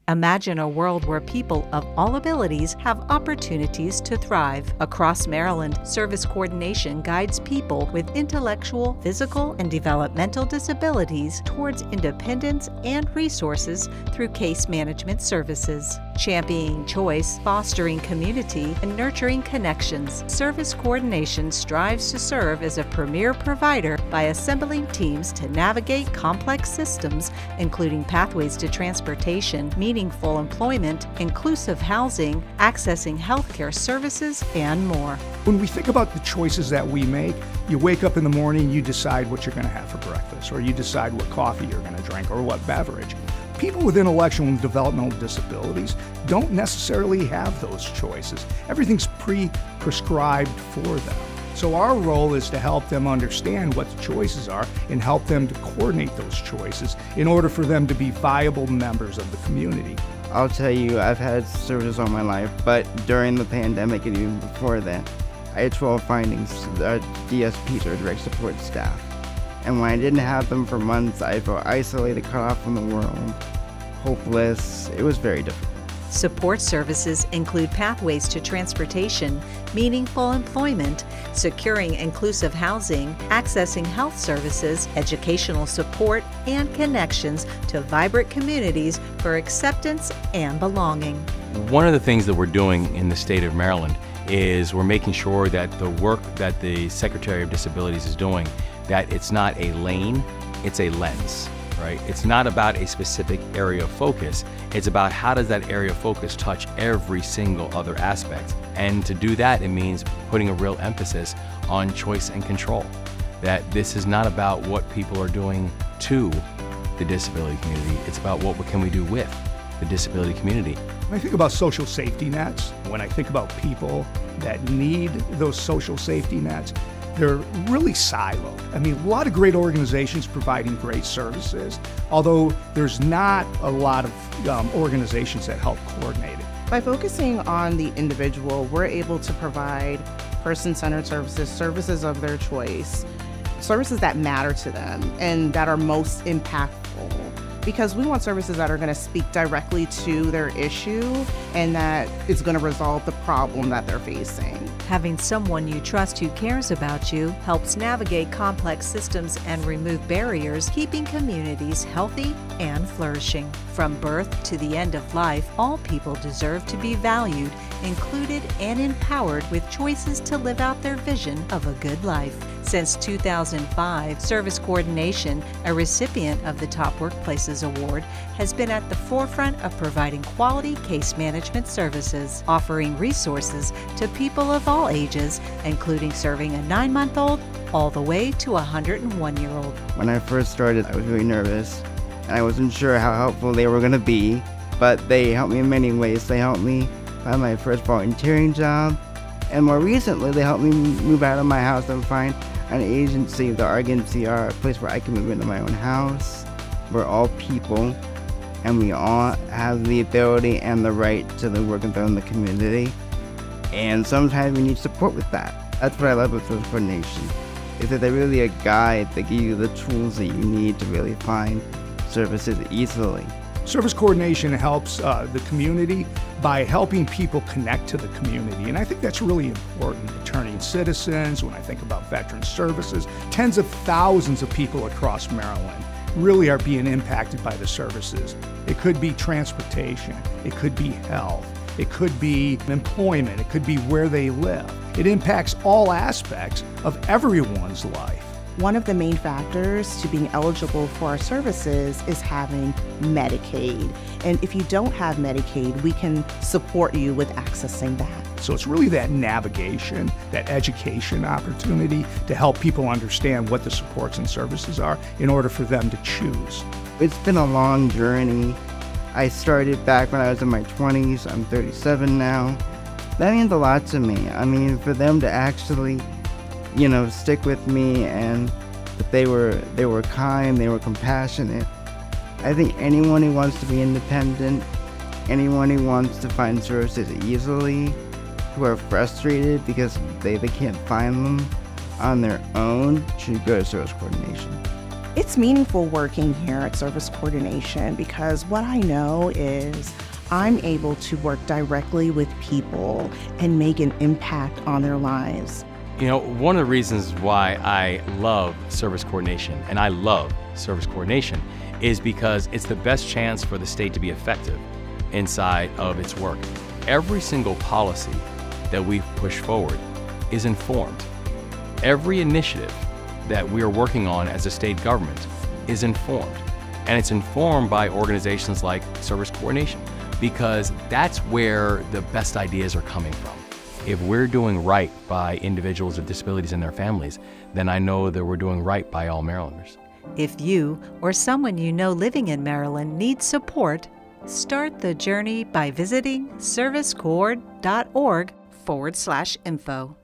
Imagine a world where people of all abilities have opportunities to thrive. Across Maryland, Service Coordination guides people with intellectual, physical, and developmental disabilities towards independence and resources through case management services. Championing choice, fostering community, and nurturing connections, Service Coordination strives to serve as a premier provider by assembling teams to navigate complex systems, including pathways to transportation, meaningful employment, inclusive housing, accessing healthcare services, and more. When we think about the choices that we make, you wake up in the morning, you decide what you're going to have for breakfast, or you decide what coffee you're going to drink, or what beverage. People with intellectual and developmental disabilities don't necessarily have those choices. Everything's pre-prescribed for them. So our role is to help them understand what the choices are and help them to coordinate those choices in order for them to be viable members of the community. I'll tell you, I've had services all my life, but during the pandemic and even before that, I had 12 findings, DSPs or direct support staff. And when I didn't have them for months, I felt isolated, cut off from the world, hopeless. It was very difficult. Support services include pathways to transportation, meaningful employment, securing inclusive housing, accessing health services, educational support, and connections to vibrant communities for acceptance and belonging. One of the things that we're doing in the state of Maryland is we're making sure that the work that the Secretary of Disabilities is doing, that it's not a lane, it's a lens. Right? It's not about a specific area of focus. It's about how does that area of focus touch every single other aspect. And to do that, it means putting a real emphasis on choice and control. That this is not about what people are doing to the disability community. It's about what can we do with the disability community. When I think about social safety nets, when I think about people that need those social safety nets, they're really siloed. I mean, a lot of great organizations providing great services, although there's not a lot of organizations that help coordinate it. By focusing on the individual, we're able to provide person-centered services, services of their choice, services that matter to them and that are most impactful. Because we want services that are going to speak directly to their issue and that it's going to resolve the problem that they're facing. Having someone you trust who cares about you helps navigate complex systems and remove barriers, keeping communities healthy and flourishing. From birth to the end of life, all people deserve to be valued, included, and empowered with choices to live out their vision of a good life. Since 2005, Service Coordination, a recipient of the Top Workplaces Award, has been at the forefront of providing quality case management services, offering resources to people of all ages, including serving a 9-month-old all the way to a 101-year-old. When I first started, I was really nervous, and I wasn't sure how helpful they were going to be, but they helped me in many ways. They helped me find my first volunteering job, and more recently, they helped me move out of my house and find an agency, the RNCR, a place where I can move into my own house. We're all people, and we all have the ability and the right to the work and in the community. And sometimes we need support with that. That's what I love about Service Coordination, is that they're really a guide that give you the tools that you need to really find services easily. Service Coordination helps the community by helping people connect to the community, and I think that's really important. Returning citizens, when I think about veteran services, tens of thousands of people across Maryland really are being impacted by the services. It could be transportation, it could be health, it could be employment, it could be where they live. It impacts all aspects of everyone's life. One of the main factors to being eligible for our services is having Medicaid. And if you don't have Medicaid, we can support you with accessing that. So it's really that navigation, that education opportunity to help people understand what the supports and services are in order for them to choose. It's been a long journey. I started back when I was in my 20s. I'm 37 now. That means a lot to me. I mean, for them to actually stick with me, and that they were kind, they were compassionate. I think anyone who wants to be independent, anyone who wants to find services easily, who are frustrated because they can't find them on their own, should go to Service Coordination. It's meaningful working here at Service Coordination because what I know is I'm able to work directly with people and make an impact on their lives. You know, one of the reasons why I love service coordination, and I love service coordination, is because it's the best chance for the state to be effective inside of its work. Every single policy that we push forward is informed. Every initiative that we are working on as a state government is informed. And it's informed by organizations like Service Coordination, because that's where the best ideas are coming from. If we're doing right by individuals with disabilities and their families, then I know that we're doing right by all Marylanders. If you or someone you know living in Maryland needs support, start the journey by visiting servicecord.org/info.